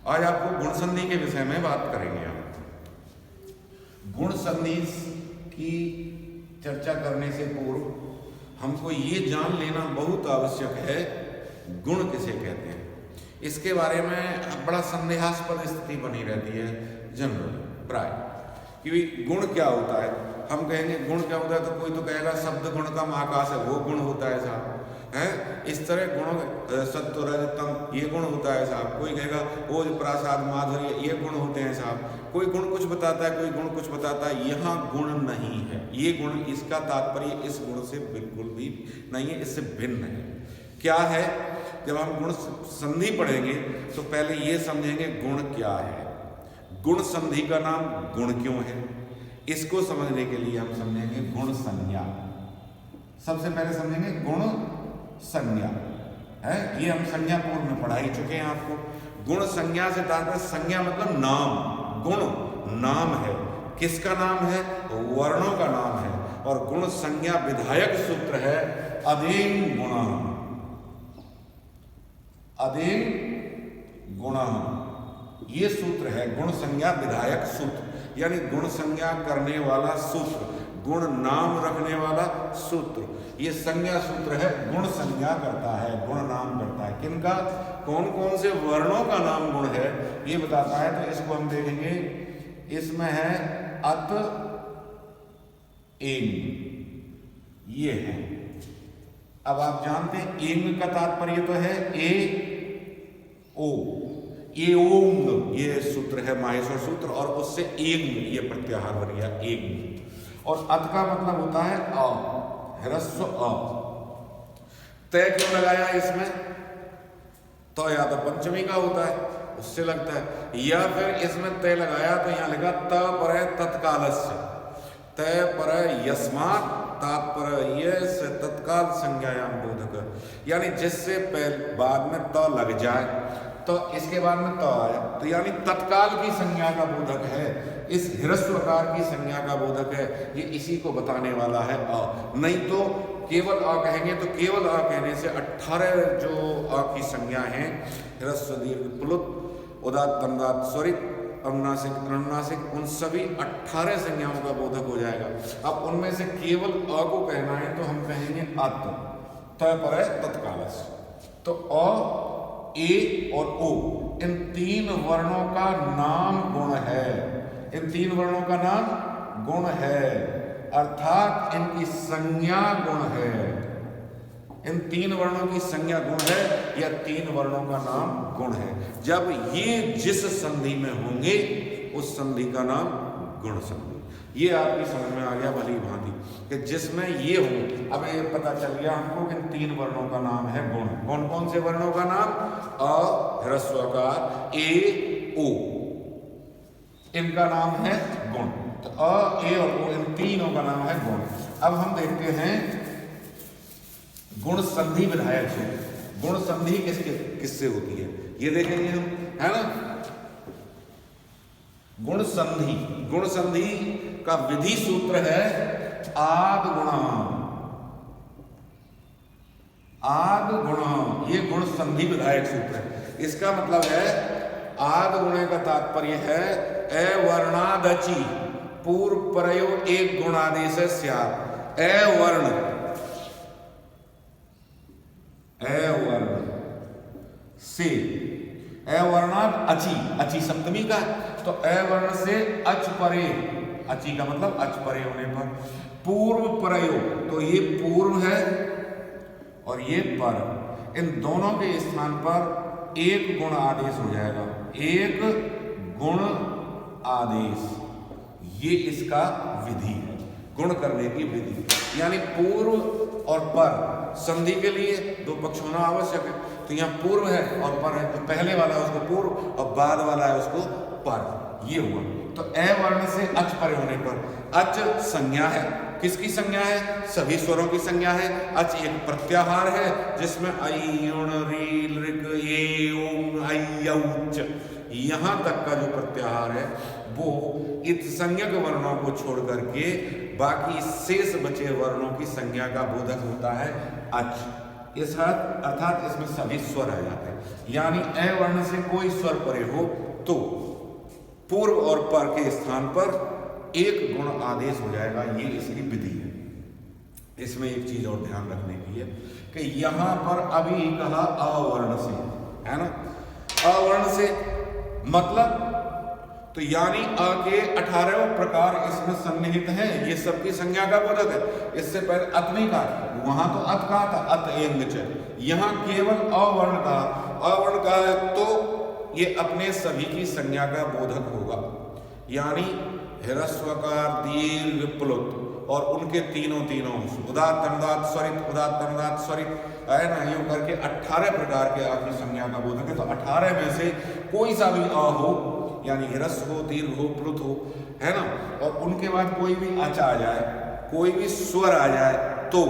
आज आपको गुण संधि के विषय में बात करेंगे हम। गुण संधि की चर्चा करने से पूर्व हमको ये जान लेना बहुत आवश्यक है, गुण किसे कहते हैं। इसके बारे में बड़ा संदेहास्पद स्थिति बनी रहती है जनरल प्राय, कि गुण क्या होता है। हम कहेंगे गुण क्या होता है तो कोई तो कहेगा शब्द गुण का आकाश है, वो गुण होता है साहब, है इस तरह गुण सत्व रजतम ये गुण होता है साहब। कोई कहेगा ओज प्रासाद माधुर्य ये गुण होते हैं साहब। कोई गुण कुछ बताता है, कोई गुण कुछ बताता है। यहाँ गुण नहीं है, ये गुण, इसका तात्पर्य इस गुण से बिल्कुल भी नहीं है, इससे भिन्न है। क्या है? जब हम गुण संधि पढ़ेंगे तो पहले ये समझेंगे गुण क्या है, गुण संधि का नाम गुण क्यों है। इसको समझने के लिए हम समझेंगे गुण संज्ञा। सबसे पहले समझेंगे गुण संज्ञा है, ये हम संज्ञा पूर्व में पढ़ा ही चुके हैं आपको। गुण संज्ञा से तात्पर्य, संज्ञा मतलब नाम, गुण नाम है। किसका नाम है? वर्णों का नाम है। और गुण संज्ञा विधायक सूत्र है अधीन गुणा, अधीन गुणा, ये सूत्र है गुण संज्ञा विधायक सूत्र, यानी गुण संज्ञा करने वाला सूत्र, गुण नाम रखने वाला सूत्र। ये संज्ञा सूत्र है, गुण संज्ञा करता है, गुण नाम करता है। किनका? कौन कौन से वर्णों का नाम गुण है ये बताता है। तो इसको हम देखेंगे, इसमें है अत एंग, ये है। अब आप जानते हैं एंग का तात्पर्य तो है ए ओ, ए ओंग ये सूत्र है माहेश्वर सूत्र, और उससे एंग ये प्रत्याहार बन गया एंग। और अत का मतलब होता है अ, ह्रस्व अ। तय क्यों लगाया इसमें? तो या तो पंचमी का होता है उससे लगता है, या फिर इसमें तय लगाया तो यहां लिखा त पर तत्कालस्य, तय पर यस्मात् तात्पर्य से तत्काल संज्ञायाम बोधक, यानी जिससे पहले बाद में त लग जाए तो इसके बाद में त आया तो यानी तत्काल की संज्ञा का बोधक है, इस ह्रस्वकार की संज्ञा का बोधक है। ये इसी को बताने वाला है अ। नहीं तो केवल अ कहेंगे तो केवल अ कहने से 18 जो अ की संज्ञा हैं, ह्रस्व दीर्घ प्लुत उदात्त तन्दात्त स्वरित अनुनासिक अनुनासिक, उन सभी 18 संज्ञाओं का बोधक हो जाएगा। अब उनमें से केवल अ को कहना है तो हम कहेंगे अत, त पर तत्कालस। तो अ, ए और ओ, इन तीन वर्णों का नाम गुण है, इन तीन वर्णों का नाम गुण है, अर्थात इनकी संज्ञा गुण है। इन तीन वर्णों की संज्ञा गुण है या तीन वर्णों का नाम गुण है। जब ये जिस संधि में होंगे उस संधि का नाम गुण संधि। ये आपकी समझ में आ गया भली भांति कि जिसमें ये हो। अब ये पता चल गया हमको कि इन तीन वर्णों का नाम है गुण। कौन कौन से वर्णों का नाम? अ, ह्रस्वकार, ए, ओ, इनका नाम है गुण। तो अ, ए और ओ, इन तीनों का नाम है गुण। अब हम देखते हैं गुण संधि विधायक सूत्र। गुण संधि किससे होती है ये देखेंगे हम, है ना। गुण संधि, गुण संधि का विधि सूत्र है आद गुणा, आद गुणा, ये गुण संधि विधायक सूत्र है। इसका मतलब है आद गुणे का तात्पर्य है ए वर्णादचि पूर्व परयो एक गुणादेश स्यात्। ए वर्ण, ए वर्ण से, ए वर्णाद अचि, अचि सप्तमी का, तो ए वर्ण से अच परे, अचि का मतलब अच परे होने पर, पूर्व परयो, तो ये पूर्व है और ये पर, इन दोनों के स्थान पर एक गुण आदेश हो जाएगा, एक गुण आदेश। ये इसका विधि है, गुण करने की विधि। यानी पूर्व और पर संधि के लिए दो पक्ष होना आवश्यक है। तो यहाँ पूर्व है और पर है, तो पहले वाला है उसको पूर्व और बाद वाला है उसको पर, ये हुआ। तो ए वर्ण से अच पर होने पर, अच संज्ञा है, किसकी संज्ञा है? सभी स्वरों की संज्ञा है। अच एक प्रत्याहार है जिसमें ऐ उण रील ऋग ए ओं ऐ औच यहां तक का जो प्रत्याहार है वो इत संज्ञक वर्णों को छोड़ करके बाकी शेष बचे वर्णों की संज्ञा का बोधक होता है अच। इस अर्थात इसमें सभी स्वर आ जाते हैं, यानी ए वर्ण से कोई स्वर परे हो तो पूर्व और पर के स्थान पर एक गुण आदेश हो जाएगा। ये इसकी विधि है। इसमें एक चीज और ध्यान रखने की है कि यहां पर अभी कहा अवर्ण से, है ना, अवर्ण से मतलब तो यानी अ के 18 प्रकार इसमें सन्निहित है। ये सबकी संज्ञा का बोधक है। इससे पहले अत नहीं कहा, वहां तो अत कहा था, अत एंग च, यहां केवल अवर्ण का, अवर्ण का है तो ये अपने सभी की संज्ञा का बोधक होगा। यानी ह्रस्वकार, दीर्घ, प्लुत और उनके तीनों उदात्त अनुदात्त स्वरित, उदात्त अनुदात्त स्वरित, है ना, यूं करके 18 प्रकार के आपकी संज्ञा का बोधक है। तो 18 में से कोई सा भी अ हो, यानी ह्रस्व हो, दीर्घ हो, प्लुत हो, है ना, और उनके बाद कोई भी अच आ जाए, कोई भी स्वर आ जाए तो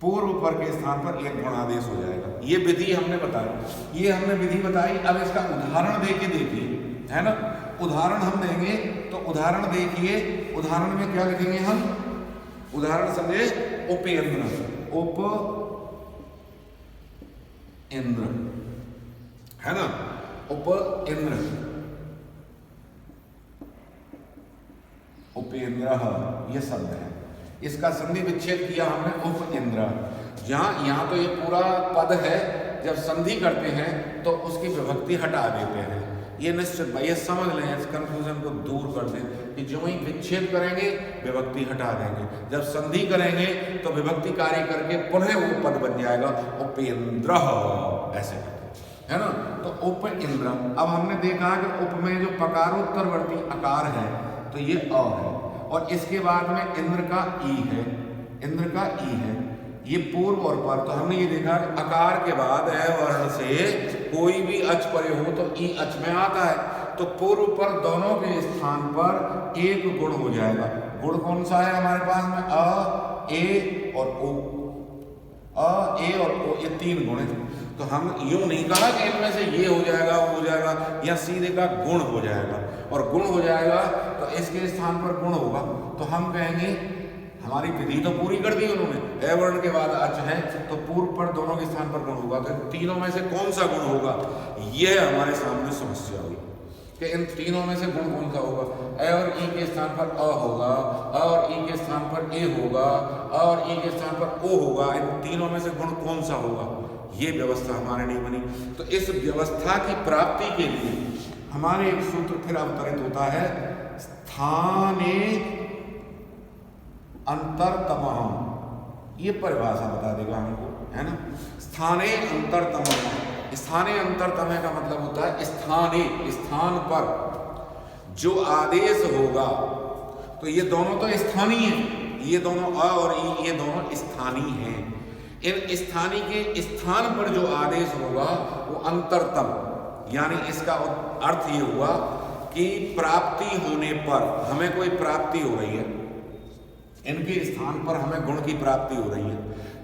पूर्व पर के स्थान पर एक गुण आदेश हो जाएगा। ये विधि हमने बताई, ये हमने विधि बताई। अब इसका उदाहरण देके देखिए, है ना, उदाहरण हम देंगे तो उदाहरण देखिए, उदाहरण में क्या लिखेंगे हम, उदाहरण समझे, उपेंद्र, उप इंद्र, है ना, उप इंद्र, उपेंद्र, ये शब्द है। इसका संधि विच्छेद किया हमने उप इंद्र। यहाँ तो ये पूरा पद है, जब संधि करते हैं तो उसकी विभक्ति हटा देते हैं। ये निश्चित भाई ये समझ लें, इस कंफ्यूजन को दूर कर दें कि जो ही विच्छेद करेंगे विभक्ति हटा देंगे, जब संधि करेंगे तो विभक्ति कार्य करके पुनः वो पद बन जाएगा उपेंद्र, ऐसे है ना। तो उप इंद्र, अब हमने देखा कि उप में जो पकारोत्तरवर्ती अकार है तो ये अ है, और इसके बाद में इंद्र का ई है, इंद्र का ई है, ये पूर्व और पर। तो हमने ये देखा अकार के बाद ए वर्ण से कोई भी अच परे हो तो ई अच में आता है, तो पूर्व पर दोनों के स्थान पर एक गुण हो जाएगा। गुण कौन सा है हमारे पास में, अ, ए और ओ, अ, ए और ओ, ये 3 गुण है। तो हम यूं नहीं कहा कि इनमें से ये हो जाएगा वो हो जाएगा, या सीधे का गुण हो जाएगा, और गुण हो जाएगा तो इसके स्थान पर गुण होगा। तो हम कहेंगे, हमारी विधि तो पूरी कर दी उन्होंने, ए वर्ण के बाद अच है तो पूर्व पर दोनों के स्थान पर गुण होगा। तो तीनों में से कौन सा गुण होगा, ये हमारे सामने समस्या हुई कि इन तीनों में से गुण कौन सा होगा। ए और ई के स्थान पर अ होगा, अ और ई के स्थान पर ए होगा, अ और ई के स्थान पर ओ होगा। इन तीनों में से गुण कौन सा होगा, ये व्यवस्था हमारे नहीं बनी। तो इस व्यवस्था की प्राप्ति के लिए हमारे एक सूत्र फिर अवतरित होता है, स्थाने अंतरतमः। ये परिभाषा बता देगा हमको, है ना। स्थाने अंतरतमः, स्थाने अंतरतमः का मतलब होता है स्थाने, स्थान पर जो आदेश होगा। तो ये दोनों तो स्थानीय हैं, ये दोनों अ और ई, ये दोनों स्थानीय हैं। इन स्थानीय के स्थान पर जो आदेश होगा वो अंतरतम, यानी इसका अर्थ ये हुआ कि प्राप्ति होने पर, हमें कोई प्राप्ति हो रही है, इनके स्थान पर हमें गुण की प्राप्ति हो रही है,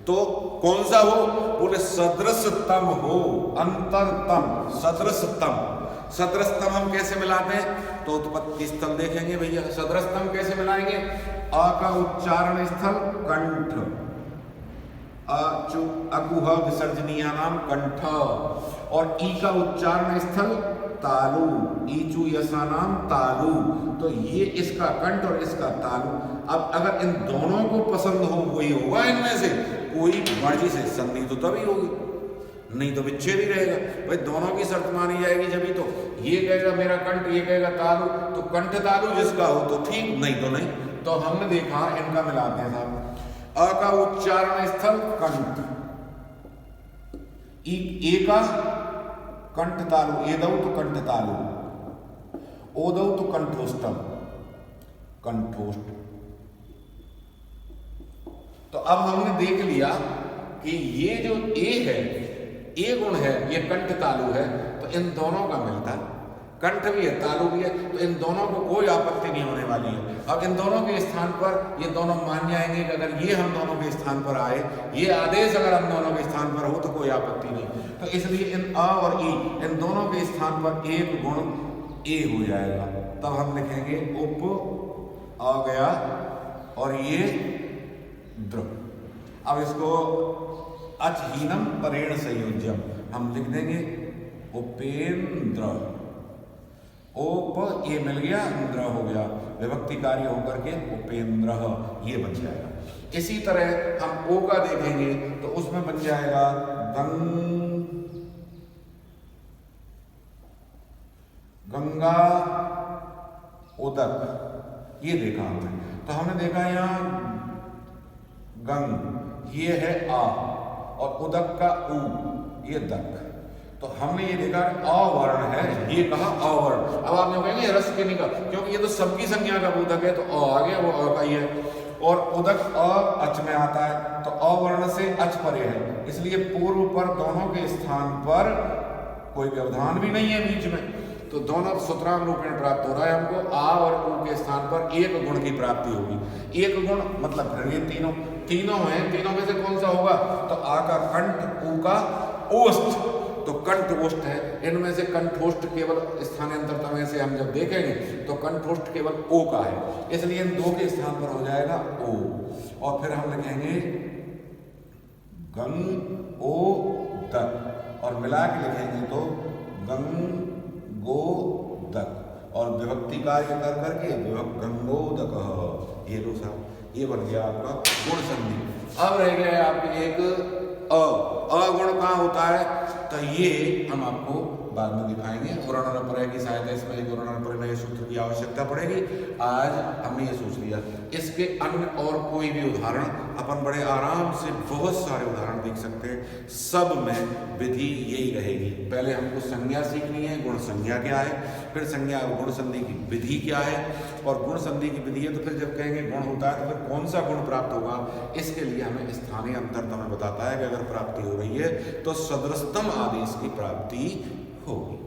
तो कौन सा हो, बोले सदृशतम हो, अंतरतम, सदृशतम। सदृशतम हम कैसे मिलाते हैं, तो उत्पत्ति स्थल देखेंगे भैया। सदृशतम कैसे मिलाएंगे, अ का उच्चारण स्थल कंठ, अकुह विसर्जनीय नाम कंठ, और ई का उच्चारण स्थल तालु, ईचु यसा नाम तालु। तो ये इसका कंठ और इसका तालु। अब अगर इन दोनों को पसंद हो, वही होगा इनमें से कोई मर्जी से, संधि तो तभी होगी, नहीं तो विच्छेद ही रहेगा। भाई दोनों की शर्त मानी जाएगी जब तो, ये कहेगा मेरा कंठ, ये कहेगा तालु, तो कंठ तालु जिसका हो तो ठीक, नहीं तो नहीं। तो हमने देखा इनका मिलाते हैं साहब, अ का उच्चारण स्थल कंठ, ए का कंठ तालु, एदौ तो कंठ तालु, ओदौ तो कंठोष्टम, कंठोष्ट। तो अब हमने देख लिया कि ये जो ए है, ए गुण है, ये कंठ तालु है, तो इन दोनों का मिलता है, कंठ भी है तालु भी है, तो इन दोनों को कोई आपत्ति नहीं होने वाली है। अब इन दोनों के स्थान पर ये दोनों मान जाएंगे कि अगर ये हम दोनों के स्थान पर आए, ये आदेश अगर हम दोनों के स्थान पर हो तो कोई आपत्ति नहीं। तो इसलिए इन अ और ई, इन दोनों के स्थान पर एक गुण ए हो जाएगा। तब हम लिखेंगे उप आ गया और ये द्र, अब इसको अचहीनम परेण संयोज्यम हम लिख देंगे उपेंद्र, ओप ये मिल गया, इंद्र हो गया, विभक्ति कार्य होकर के उपेंद्र ये बन जाएगा। इसी तरह हम ओ का देखेंगे तो उसमें बन जाएगा गंगा उदक, ये देखा हमने। तो हमने देखा यहाँ गंग ये है आ और उदक का उ ये दक, तो हमने ये देखा अवर्ण है, ये कहा अवर्ण। अब आप कहेंगे रस के निकल, क्योंकि ये तो सबकी संज्ञा का उदक है तो अ आ गया, वो अ का ही है, और उदक अ अच में आता है तो अवर्ण से अच परे है, इसलिए पूर्व पर दोनों के स्थान पर कोई व्यवधान भी नहीं है बीच में, तो दोनों सूत्रांग रूपेण प्राप्त हो रहा है हमको। आ और उ के स्थान पर एक गुण की प्राप्ति होगी। एक गुण मतलब फिर ये तीनों हैं, तीनों में से कौन सा होगा? तो आ का कंठ, उ का ओष्ठ, तो कंठ ओष्ठ है। इनमें से कंठोष्ठ केवल स्थानांतरता में से हम जब देखेंगे तो कंठोष्ठ केवल ओ का है, इसलिए इन दो के स्थान पर हो जाएगा ओ, और फिर हम लिखेंगे गंग ओ दक, और मिला के लिखेंगे तो गंग गो दक, और विभक्ति कार्य कर करके गंगोदक, ये लो साहब, ये बन गया आपका गुण संधि। अब रह गया आपके एक अगुण कहाँ होता है, तो ये हम आपको बाद में दिखाएंगे। उदाहरण की सहायता इसमें एक उदाहरण सूत्र की आवश्यकता पड़ेगी। आज हमने ये सोच लिया, इसके अन्य और कोई भी उदाहरण अपन बड़े आराम से बहुत सारे उदाहरण देख सकते हैं, सब में विधि यही रहेगी। पहले हमको संज्ञा सीखनी है, गुण संज्ञा क्या है, फिर संज्ञा और गुण संधि की विधि क्या है, और गुण संधि की विधि है तो फिर जब कहेंगे गुण होता है तो फिर कौन सा गुण प्राप्त होगा, इसके लिए हमें स्थानीय अंतर हमें बताता है कि अगर प्राप्ति हो रही है तो सदृशतम आदेश की प्राप्ति होगी।